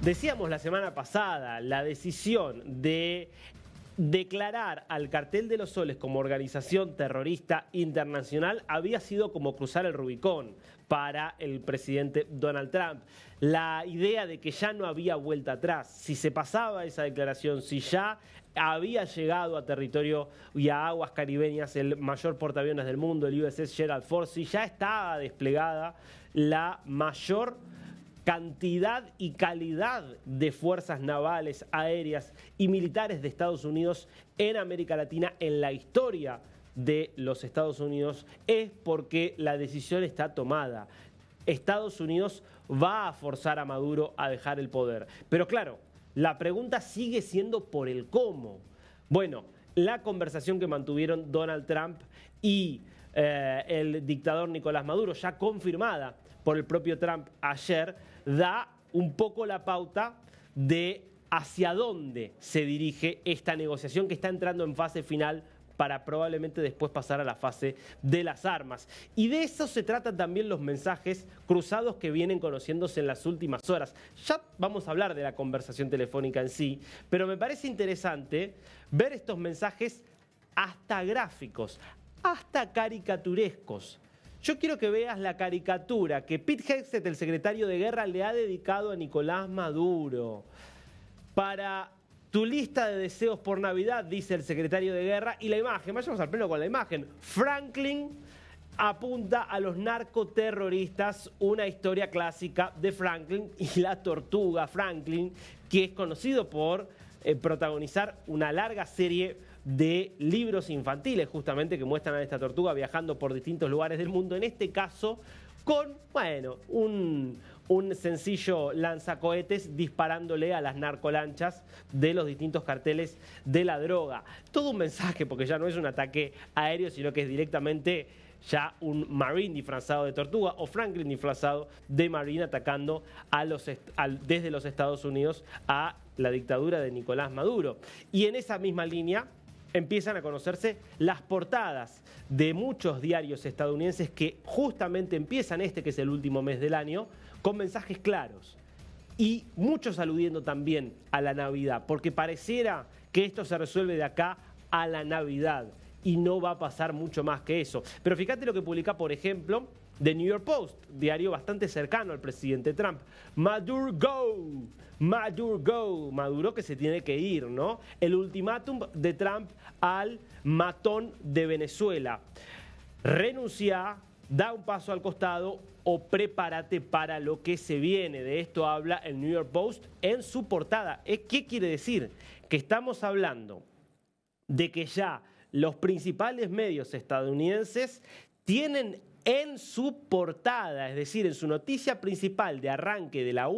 Decíamos la semana pasada, la decisión de declarar al Cartel de los Soles como organización terrorista internacional había sido como cruzar el Rubicón para el presidente Donald Trump. La idea de que ya no había vuelta atrás, si se pasaba esa declaración, si ya había llegado a territorio y a aguas caribeñas el mayor portaaviones del mundo, el USS Gerald Ford, si ya estaba desplegada la mayor cantidad y calidad de fuerzas navales, aéreas y militares de Estados Unidos en América Latina en la historia de los Estados Unidos, es porque la decisión está tomada. Estados Unidos va a forzar a Maduro a dejar el poder. Pero claro, la pregunta sigue siendo por el cómo. Bueno, la conversación que mantuvieron Donald Trump y el dictador Nicolás Maduro, ya confirmada por el propio Trump ayer, da un poco la pauta de hacia dónde se dirige esta negociación que está entrando en fase final para probablemente después pasar a la fase de las armas. Y de eso se tratan también los mensajes cruzados que vienen conociéndose en las últimas horas. Ya vamos a hablar de la conversación telefónica en sí, pero me parece interesante ver estos mensajes hasta gráficos, hasta caricaturescos. Yo quiero que veas la caricatura que Pete Hegseth, el secretario de Guerra, le ha dedicado a Nicolás Maduro. Para tu lista de deseos por Navidad, dice el secretario de Guerra, y la imagen, vayamos al pleno con la imagen. Franklin apunta a los narcoterroristas, una historia clásica de Franklin y la tortuga Franklin, que es conocido por protagonizar una larga serie de libros infantiles justamente que muestran a esta tortuga viajando por distintos lugares del mundo, en este caso con, bueno, un sencillo lanzacohetes disparándole a las narcolanchas de los distintos carteles de la droga. Todo un mensaje, porque ya no es un ataque aéreo, sino que es directamente ya un Marine disfrazado de tortuga o Franklin disfrazado de Marine atacando desde los Estados Unidos a la dictadura de Nicolás Maduro. Y en esa misma línea empiezan a conocerse las portadas de muchos diarios estadounidenses que justamente empiezan que es el último mes del año, con mensajes claros. Y muchos aludiendo también a la Navidad, porque pareciera que esto se resuelve de acá a la Navidad y no va a pasar mucho más que eso. Pero fíjate lo que publica, por ejemplo, The New York Post, diario bastante cercano al presidente Trump. Maduro go, Maduro go, Maduro que se tiene que ir, ¿no? El ultimátum de Trump al matón de Venezuela. Renuncia, da un paso al costado o prepárate para lo que se viene. De esto habla el New York Post en su portada. ¿Qué quiere decir? Que estamos hablando de que ya los principales medios estadounidenses tienen en su portada, es decir, en su noticia principal de arranque de la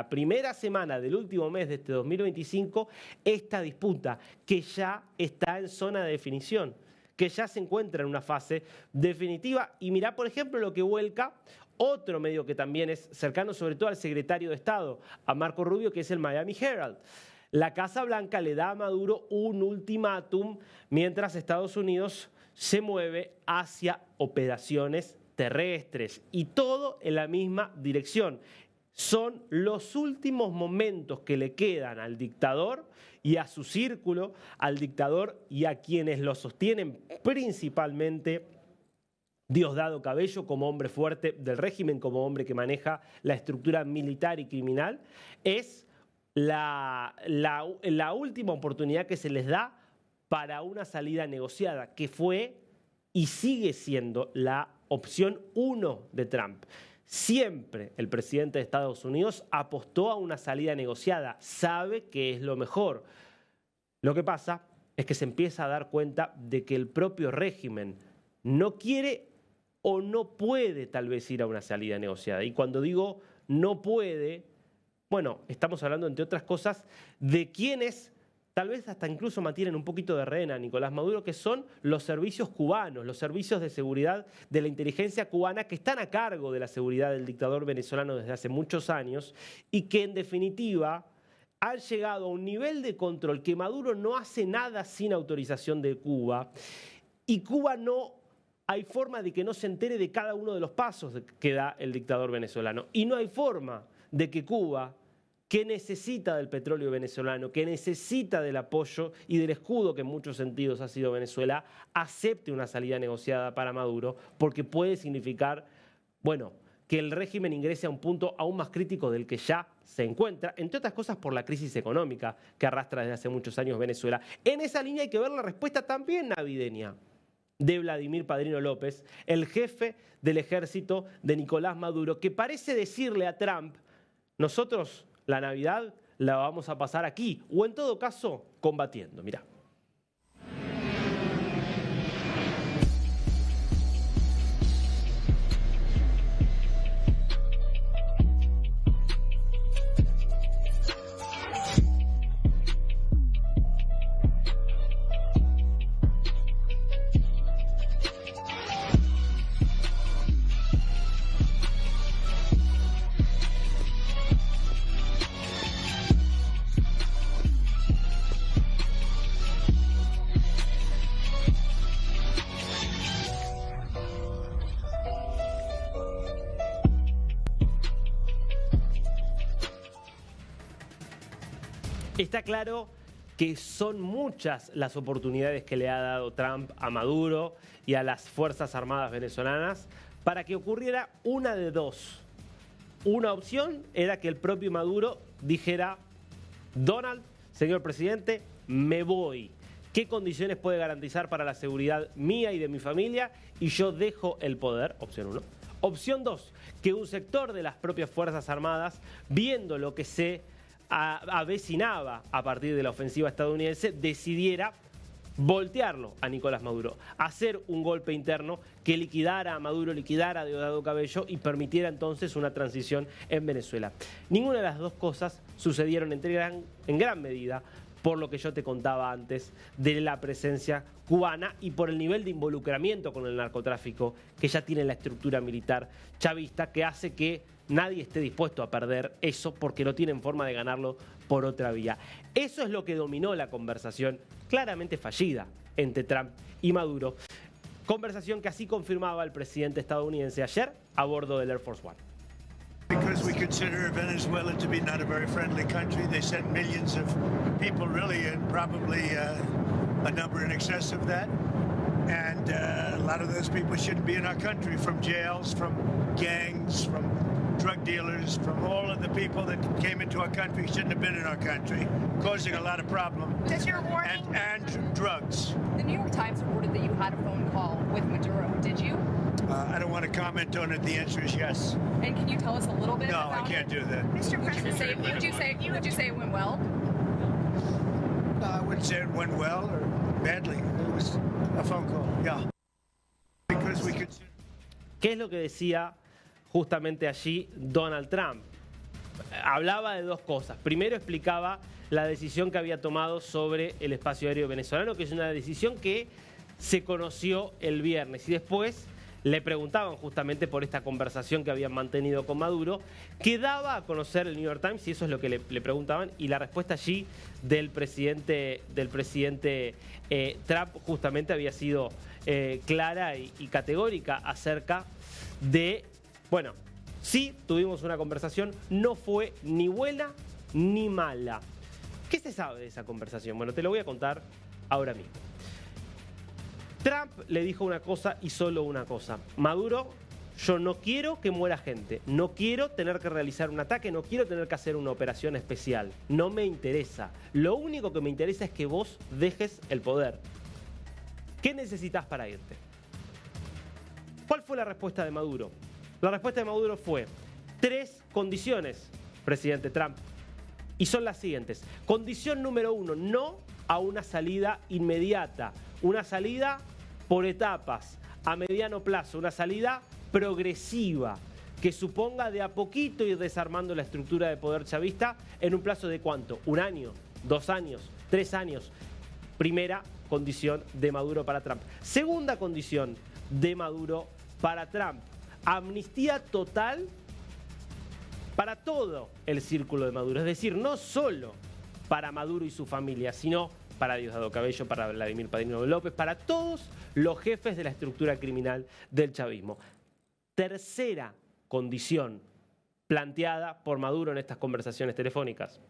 primera semana del último mes de este 2025, esta disputa que ya está en zona de definición, que ya se encuentra en una fase definitiva. Y mirá, por ejemplo, lo que vuelca otro medio que también es cercano sobre todo al secretario de Estado, a Marco Rubio, que es el Miami Herald. La Casa Blanca le da a Maduro un ultimátum mientras Estados Unidos se mueve hacia operaciones terrestres y todo en la misma dirección. Son los últimos momentos que le quedan al dictador y a su círculo, al dictador y a quienes lo sostienen, principalmente Diosdado Cabello como hombre fuerte del régimen, como hombre que maneja la estructura militar y criminal. Es la última oportunidad que se les da para una salida negociada, que fue y sigue siendo la opción 1 de Trump. Siempre el presidente de Estados Unidos apostó a una salida negociada, sabe que es lo mejor. Lo que pasa es que se empieza a dar cuenta de que el propio régimen no quiere o no puede tal vez ir a una salida negociada. Y cuando digo no puede, bueno, estamos hablando, entre otras cosas, de quienes tal vez hasta incluso mantienen un poquito de rehén a Nicolás Maduro, que son los servicios cubanos, los servicios de seguridad de la inteligencia cubana que están a cargo de la seguridad del dictador venezolano desde hace muchos años y que en definitiva han llegado a un nivel de control que Maduro no hace nada sin autorización de Cuba y Cuba no hay forma de que no se entere de cada uno de los pasos que da el dictador venezolano y no hay forma de que Cuba, que necesita del petróleo venezolano, que necesita del apoyo y del escudo que en muchos sentidos ha sido Venezuela, acepte una salida negociada para Maduro, porque puede significar, bueno, que el régimen ingrese a un punto aún más crítico del que ya se encuentra, entre otras cosas por la crisis económica que arrastra desde hace muchos años Venezuela. En esa línea hay que ver la respuesta también navideña de Vladimir Padrino López, el jefe del ejército de Nicolás Maduro, que parece decirle a Trump: nosotros la Navidad la vamos a pasar aquí, o en todo caso, combatiendo. Mirá. Está claro que son muchas las oportunidades que le ha dado Trump a Maduro y a las Fuerzas Armadas venezolanas para que ocurriera una de dos. Una opción era que el propio Maduro dijera: Donald, señor presidente, me voy. ¿Qué condiciones puede garantizar para la seguridad mía y de mi familia? Y yo dejo el poder, opción 1. Opción 2, que un sector de las propias Fuerzas Armadas, viendo lo que se avecinaba a partir de la ofensiva estadounidense, decidiera voltearlo a Nicolás Maduro, hacer un golpe interno que liquidara a Maduro, liquidara a Diosdado Cabello y permitiera entonces una transición en Venezuela. Ninguna de las dos cosas sucedieron en gran medida por lo que yo te contaba antes de la presencia cubana y por el nivel de involucramiento con el narcotráfico que ya tiene la estructura militar chavista, que hace que nadie esté dispuesto a perder eso porque no tienen forma de ganarlo por otra vía. Eso es lo que dominó la conversación claramente fallida entre Trump y Maduro. Conversación que así confirmaba el presidente estadounidense ayer a bordo del Air Force One. Because we consider Venezuela to be not a very friendly country. They sent millions of people, really, and probably a number in excess of that. And a lot of those people shouldn't be in our country, from jails, from gangs, from drug dealers, from all of the people that came into our country shouldn't have been in our country, causing a lot of problems. Does your warning... And drugs. The New York Times reported that you had a phone call with Maduro. Did you? I don't want to comment on it. The answer is yes. And can you tell us a little bit about it? No, I can't do that. Mr. President, would you say it went well? I wouldn't say it went well or badly. It was a phone call, yeah. Because we consider... ¿Qué es lo que decía justamente allí Donald Trump? Hablaba de dos cosas. Primero explicaba la decisión que había tomado sobre el espacio aéreo venezolano, que es una decisión que se conoció el viernes. Y después le preguntaban justamente por esta conversación que habían mantenido con Maduro, que daba a conocer el New York Times, y eso es lo que le preguntaban, y la respuesta allí del presidente Trump justamente había sido clara y categórica acerca de, bueno, sí tuvimos una conversación, no fue ni buena ni mala. ¿Qué se sabe de esa conversación? Bueno, te lo voy a contar ahora mismo. Trump le dijo una cosa y solo una cosa: Maduro, yo no quiero que muera gente, no quiero tener que realizar un ataque, no quiero tener que hacer una operación especial, no me interesa. Lo único que me interesa es que vos dejes el poder. ¿Qué necesitas para irte? ¿Cuál fue la respuesta de Maduro? La respuesta de Maduro fue: 3 condiciones, presidente Trump, y son las siguientes. Condición número 1, no a una salida inmediata, una salida por etapas, a mediano plazo, una salida progresiva, que suponga de a poquito ir desarmando la estructura de poder chavista en un plazo de ¿cuánto? ¿1 año? ¿2 años? ¿3 años? Primera condición de Maduro para Trump. Segunda condición de Maduro para Trump: amnistía total para todo el círculo de Maduro. Es decir, no solo para Maduro y su familia, sino para Diosdado Cabello, para Vladimir Padrino López, para todos los jefes de la estructura criminal del chavismo. Tercera condición planteada por Maduro en estas conversaciones telefónicas.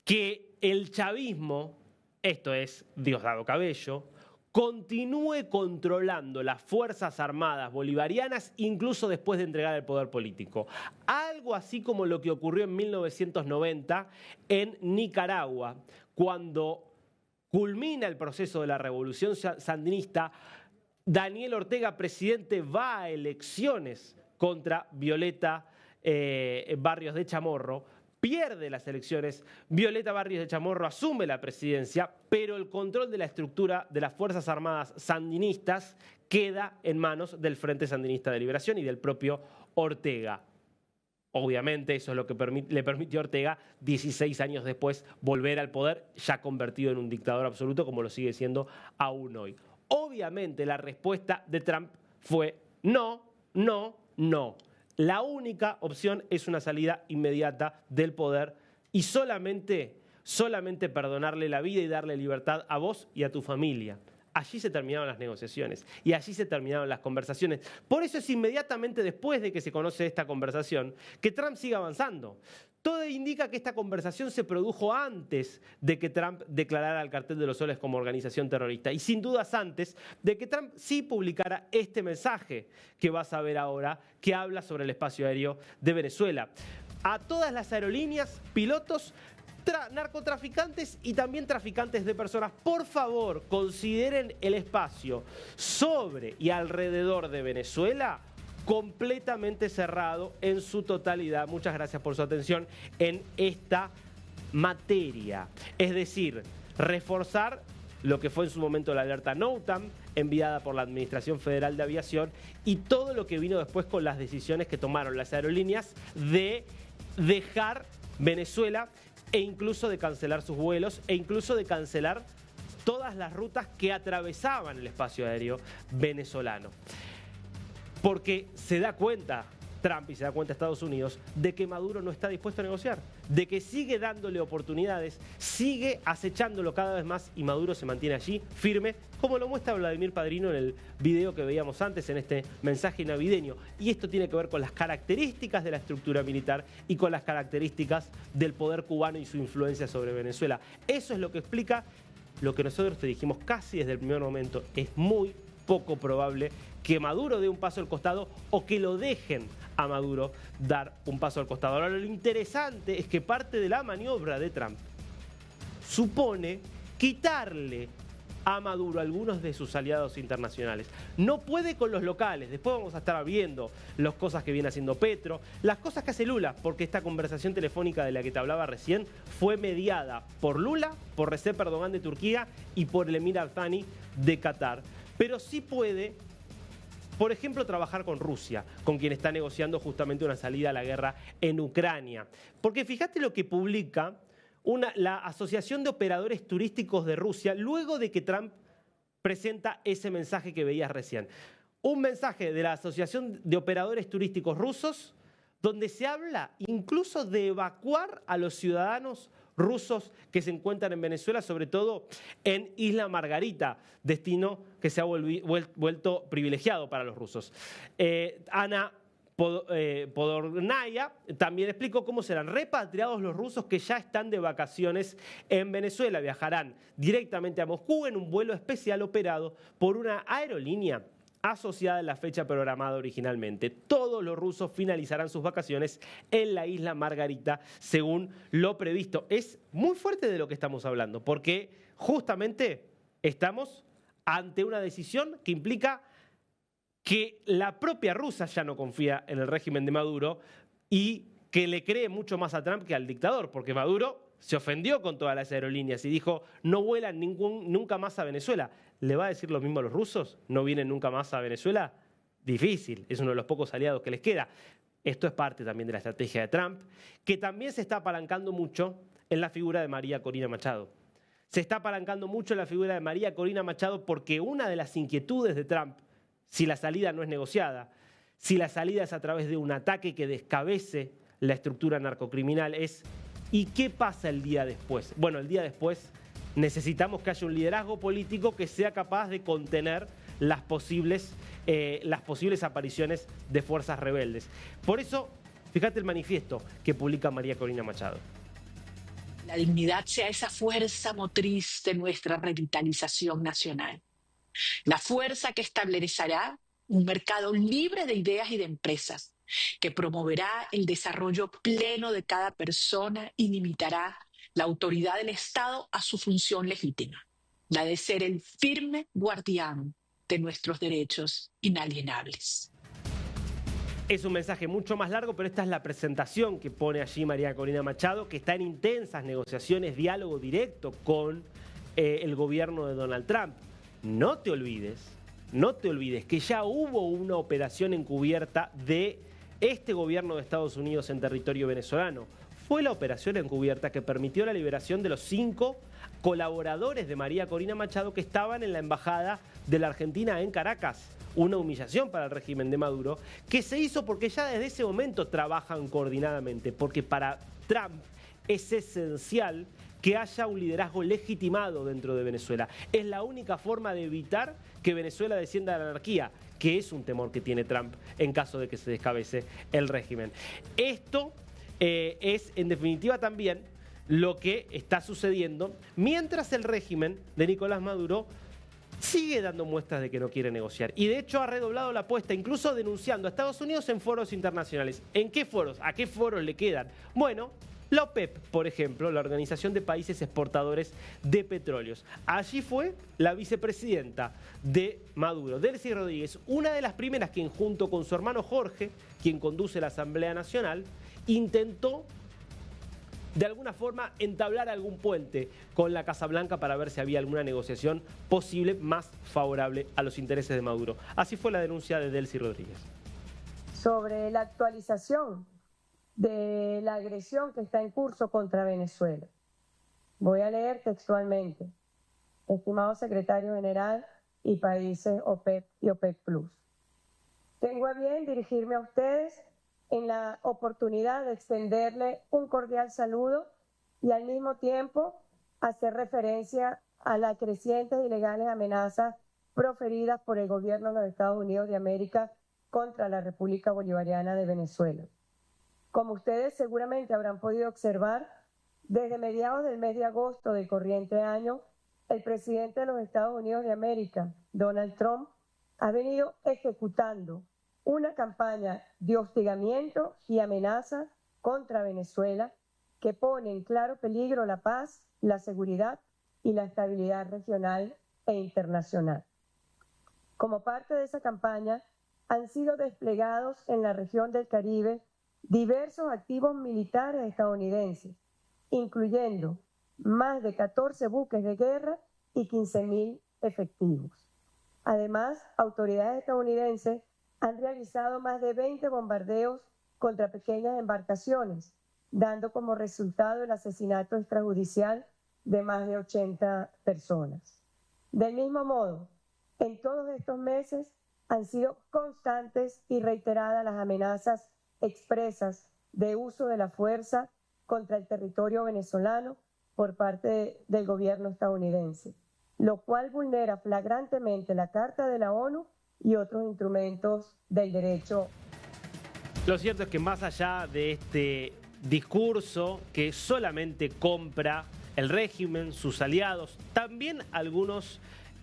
Que el chavismo, esto es Diosdado Cabello, continúe controlando las Fuerzas Armadas bolivarianas incluso después de entregar el poder político. Algo así como lo que ocurrió en 1990 en Nicaragua, cuando culmina el proceso de la revolución sandinista, Daniel Ortega, presidente, va a elecciones contra Violeta Barrios de Chamorro, pierde las elecciones, Violeta Barrios de Chamorro asume la presidencia, pero el control de la estructura de las Fuerzas Armadas sandinistas queda en manos del Frente Sandinista de Liberación y del propio Ortega. Obviamente eso es lo que le permitió a Ortega, 16 años después, volver al poder, ya convertido en un dictador absoluto, como lo sigue siendo aún hoy. Obviamente la respuesta de Trump fue no, no, no. La única opción es una salida inmediata del poder y solamente perdonarle la vida y darle libertad a vos y a tu familia. Allí se terminaron las negociaciones y allí se terminaron las conversaciones. Por eso es inmediatamente después de que se conoce esta conversación que Trump sigue avanzando. Todo indica que esta conversación se produjo antes de que Trump declarara al Cartel de los Soles como organización terrorista y sin dudas antes de que Trump sí publicara este mensaje que vas a ver ahora, que habla sobre el espacio aéreo de Venezuela. A todas las aerolíneas, pilotos, narcotraficantes y también traficantes de personas, por favor, consideren el espacio sobre y alrededor de Venezuela completamente cerrado en su totalidad. Muchas gracias por su atención en esta materia. Es decir, reforzar lo que fue en su momento la alerta NOTAM, enviada por la Administración Federal de Aviación, y todo lo que vino después con las decisiones que tomaron las aerolíneas de dejar Venezuela e incluso de cancelar sus vuelos e incluso de cancelar todas las rutas que atravesaban el espacio aéreo venezolano. Porque se da cuenta Trump y se da cuenta Estados Unidos de que Maduro no está dispuesto a negociar, de que sigue dándole oportunidades, sigue acechándolo cada vez más y Maduro se mantiene allí firme, como lo muestra Vladimir Padrino en el video que veíamos antes, en este mensaje navideño. Y esto tiene que ver con las características de la estructura militar y con las características del poder cubano y su influencia sobre Venezuela. Eso es lo que explica lo que nosotros te dijimos casi desde el primer momento. Es muy poco probable que Maduro dé un paso al costado o que lo dejen a Maduro dar un paso al costado. Ahora, lo interesante es que parte de la maniobra de Trump supone quitarle a Maduro algunos de sus aliados internacionales. No puede con los locales. Después vamos a estar viendo las cosas que viene haciendo Petro, las cosas que hace Lula, porque esta conversación telefónica de la que te hablaba recién fue mediada por Lula, por Recep Erdogan de Turquía y por el Emir Al-Thani de Qatar. Pero sí puede, por ejemplo, trabajar con Rusia, con quien está negociando justamente una salida a la guerra en Ucrania. Porque fíjate lo que publica la Asociación de Operadores Turísticos de Rusia luego de que Trump presenta ese mensaje que veías recién. Un mensaje de la Asociación de Operadores Turísticos Rusos donde se habla incluso de evacuar a los ciudadanos rusos que se encuentran en Venezuela, sobre todo en Isla Margarita, destino que se ha vuelto privilegiado para los rusos. Ana Podornaya también explicó cómo serán repatriados los rusos que ya están de vacaciones en Venezuela. Viajarán directamente a Moscú en un vuelo especial operado por una aerolínea asociada a la fecha programada originalmente. Todos los rusos finalizarán sus vacaciones en la Isla Margarita según lo previsto. Es muy fuerte de lo que estamos hablando, porque justamente estamos ante una decisión que implica que la propia Rusia ya no confía en el régimen de Maduro y que le cree mucho más a Trump que al dictador, porque Maduro se ofendió con todas las aerolíneas y dijo no vuelan nunca más a Venezuela. ¿Le va a decir lo mismo a los rusos? ¿No vienen nunca más a Venezuela? Difícil, es uno de los pocos aliados que les queda. Esto es parte también de la estrategia de Trump, que también se está apalancando mucho en la figura de María Corina Machado. Se está apalancando mucho en la figura de María Corina Machado porque una de las inquietudes de Trump, si la salida no es negociada, si la salida es a través de un ataque que descabece la estructura narcocriminal, es ¿y qué pasa el día después? Bueno, el día después necesitamos que haya un liderazgo político que sea capaz de contener las posibles apariciones de fuerzas rebeldes. Por eso, fíjate el manifiesto que publica María Corina Machado. La dignidad sea esa fuerza motriz de nuestra revitalización nacional. La fuerza que establecerá un mercado libre de ideas y de empresas, que promoverá el desarrollo pleno de cada persona y limitará la autoridad del Estado a su función legítima, la de ser el firme guardián de nuestros derechos inalienables. Es un mensaje mucho más largo, pero esta es la presentación que pone allí María Corina Machado, que está en intensas negociaciones, diálogo directo con el gobierno de Donald Trump. No te olvides que ya hubo una operación encubierta de este gobierno de Estados Unidos en territorio venezolano. Fue la operación encubierta que permitió la liberación de los 5 colaboradores de María Corina Machado que estaban en la embajada de la Argentina en Caracas. Una humillación para el régimen de Maduro, que se hizo porque ya desde ese momento trabajan coordinadamente, porque para Trump es esencial que haya un liderazgo legitimado dentro de Venezuela. Es la única forma de evitar que Venezuela descienda a la anarquía, que es un temor que tiene Trump en caso de que se descabece el régimen. Esto es, en definitiva, también lo que está sucediendo mientras el régimen de Nicolás Maduro sigue dando muestras de que no quiere negociar. Y de hecho ha redoblado la apuesta, incluso denunciando a Estados Unidos en foros internacionales. ¿En qué foros? ¿A qué foros le quedan? Bueno, la OPEP, por ejemplo, la Organización de Países Exportadores de Petróleos. Allí fue la vicepresidenta de Maduro, Delcy Rodríguez, una de las primeras quien junto con su hermano Jorge, quien conduce la Asamblea Nacional, intentó de alguna forma entablar algún puente con la Casa Blanca para ver si había alguna negociación posible más favorable a los intereses de Maduro. Así fue la denuncia de Delcy Rodríguez. Sobre la actualización de la agresión que está en curso contra Venezuela. Voy a leer textualmente. Estimado secretario general y países OPEP y OPEC Plus. Tengo a bien dirigirme a ustedes en la oportunidad de extenderle un cordial saludo y al mismo tiempo hacer referencia a las crecientes y legales amenazas proferidas por el gobierno de los Estados Unidos de América contra la República Bolivariana de Venezuela. Como ustedes seguramente habrán podido observar, desde mediados del mes de agosto del corriente año, el presidente de los Estados Unidos de América, Donald Trump, ha venido ejecutando una campaña de hostigamiento y amenaza contra Venezuela que pone en claro peligro la paz, la seguridad y la estabilidad regional e internacional. Como parte de esa campaña, han sido desplegados en la región del Caribe diversos activos militares estadounidenses, incluyendo más de 14 buques de guerra y 15.000 efectivos. Además, autoridades estadounidenses han realizado más de 20 bombardeos contra pequeñas embarcaciones, dando como resultado el asesinato extrajudicial de más de 80 personas. Del mismo modo, en todos estos meses han sido constantes y reiteradas las amenazas expresas de uso de la fuerza contra el territorio venezolano por parte del gobierno estadounidense, lo cual vulnera flagrantemente la Carta de la ONU y otros instrumentos del derecho. Lo cierto es que más allá de este discurso que solamente compra el régimen, sus aliados, también algunos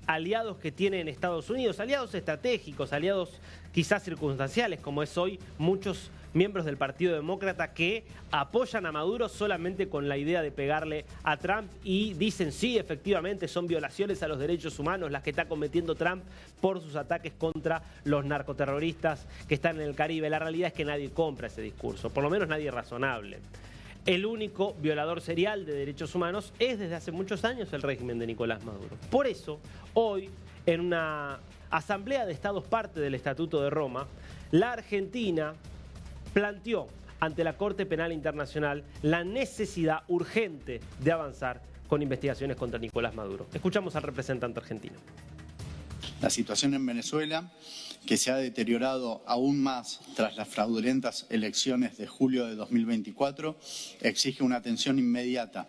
aliados que tiene en Estados Unidos, aliados estratégicos, aliados quizás circunstanciales, como es hoy muchos miembros del Partido Demócrata que apoyan a Maduro solamente con la idea de pegarle a Trump y dicen sí, efectivamente son violaciones a los derechos humanos las que está cometiendo Trump por sus ataques contra los narcoterroristas que están en el Caribe. La realidad es que nadie compra ese discurso, por lo menos nadie razonable. El único violador serial de derechos humanos es desde hace muchos años el régimen de Nicolás Maduro. Por eso, hoy, en una asamblea de estados parte del Estatuto de Roma, la Argentina planteó ante la Corte Penal Internacional la necesidad urgente de avanzar con investigaciones contra Nicolás Maduro. Escuchamos al representante argentino. La situación en Venezuela, que se ha deteriorado aún más tras las fraudulentas elecciones de julio de 2024, exige una atención inmediata.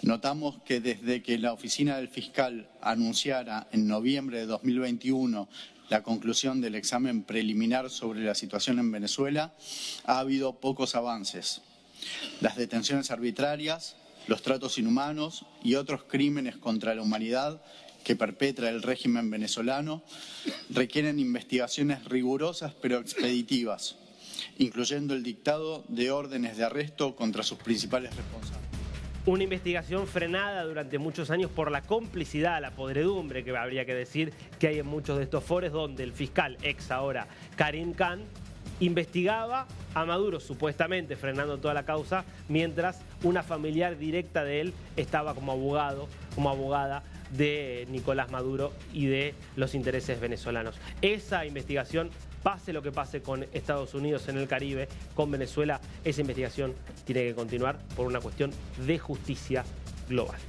Notamos que desde que la oficina del fiscal anunciara en noviembre de 2021 la conclusión del examen preliminar sobre la situación en Venezuela, ha habido pocos avances. Las detenciones arbitrarias, los tratos inhumanos y otros crímenes contra la humanidad que perpetra el régimen venezolano requieren investigaciones rigurosas pero expeditivas, incluyendo el dictado de órdenes de arresto contra sus principales responsables. Una investigación frenada durante muchos años por la complicidad, la podredumbre, que habría que decir que hay en muchos de estos foros, donde el fiscal, ex ahora Karim Khan, investigaba a Maduro, supuestamente frenando toda la causa, mientras una familiar directa de él estaba como abogado, como abogada de Nicolás Maduro y de los intereses venezolanos. Esa investigación, pase lo que pase con Estados Unidos en el Caribe, con Venezuela, esa investigación tiene que continuar por una cuestión de justicia global.